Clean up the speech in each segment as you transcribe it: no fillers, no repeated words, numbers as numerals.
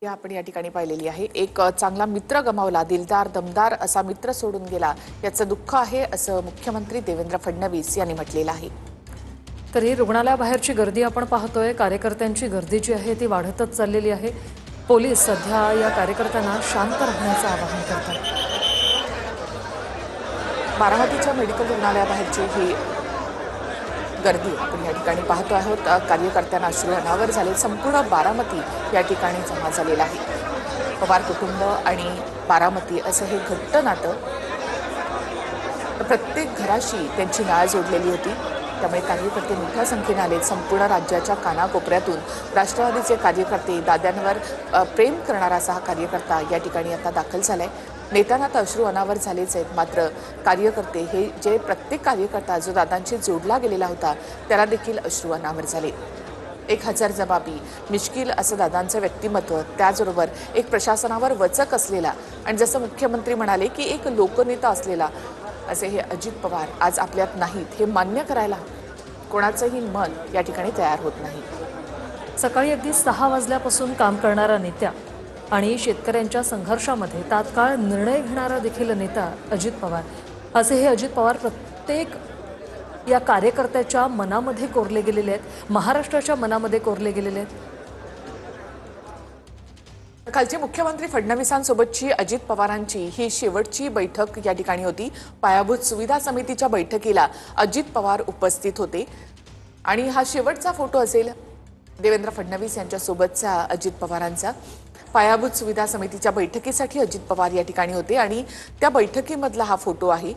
आपण या ठिकाणी पाहिलेली आहे। एक चांगला मित्र गमावला, दिलदार दमदार असा मित्र सोडून गेला, याचं दुःख आहे असं मुख्यमंत्री देवेंद्र फडणवीस यांनी म्हटलेलं आहे। तर ही रुग्णालयाबाहेरची गर्दी आपण पाहतोय, कार्यकर्त्यांची गर्दी जी आहे ती वाढतच चाललेली आहे। पोलीस सध्या या कार्यकर्त्यांना शांत राहण्याचं आवाहन करतात। बारामतीच्या मेडिकल रुग्णालयाबाहेरची ही गर्दी आपण या ठिकाणी पाहतो आहोत। कार्यकर्त्यांना अश्रू अनावर झाले, संपूर्ण बारामती या ठिकाणी जमा झालेला आहे। पवार कुटुंब आणि बारामती असं हे घट्ट नातं, प्रत्येक घराशी त्यांची नाळ जोडलेली होती। त्यामुळे कार्यकर्ते मोठ्या संख्येने आले। संपूर्ण राज्याच्या कानाकोपऱ्यातून राष्ट्रवादीचे कार्यकर्ते, दाद्यांवर प्रेम करणारा असा हा कार्यकर्ता या ठिकाणी आता दाखल झालाय। नेत्यांना तर अश्रू अनावर झालेच आहेत, मात्र कार्यकर्ते हे जे प्रत्येक कार्यकर्ता जो दादांशी जोडला गेलेला होता त्याला देखील अश्रू अनावर झाले। एक हजरजबाबी, मिश्किल असं दादांचं व्यक्तिमत्व, त्याचबरोबर एक प्रशासनावर वचक असलेला आणि जसं मुख्यमंत्री म्हणाले की एक लोकनेता असलेला असे हे अजित पवार आज आपल्यात नाहीत, हे मान्य करायला कोणाचंही मन या ठिकाणी तयार होत नाही। सकाळी अगदी 6 वाजल्यापासून काम करणारा नेत्या आणि शेतकऱ्यांच्या संघर्षामध्ये तात्काळ निर्णय घेणारा देखील नेता अजित पवार, असे हे अजित पवार प्रत्येक या कार्यकर्त्याच्या मनामध्ये कोरले गेलेले आहेत, महाराष्ट्राच्या मनामध्ये कोरले गेलेले आहेत। कालची मुख्यमंत्री फडणवीसांसोबतची अजित पवारांची ही शेवटची बैठक या ठिकाणी होती। पायाभूत सुविधा समितीच्या बैठकीला अजित पवार उपस्थित होते आणि हा शेवटचा फोटो असेल देवेंद्र फडणवीस यांच्यासोबतचा अजित पवारांचा। पायाभूत सुविधा समितीच्या बैठकीसाठी अजित पवार या ठिकाणी होते आणि त्या बैठकीमधला हा फोटो आहे।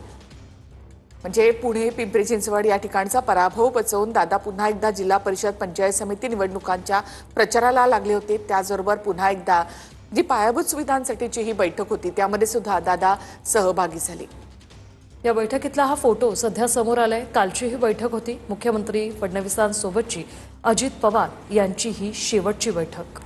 म्हणजे पुणे, पिंपरी चिंचवड या ठिकाणचा पराभव पचवून दादा पुन्हा एकदा जिल्हा परिषद, पंचायत समिती निवडणुकांच्या प्रचाराला लागले होते। त्याचबरोबर पुन्हा एकदा जी पायाभूत सुविधांसाठीची ही बैठक होती त्यामध्ये सुद्धा दादा सहभागी झाले। या बैठकीतला हा फोटो सध्या समोर आलाय। कालची ही बैठक होती मुख्यमंत्री फडणवीसांसोबतची, अजित पवार यांची ही शेवटची बैठक।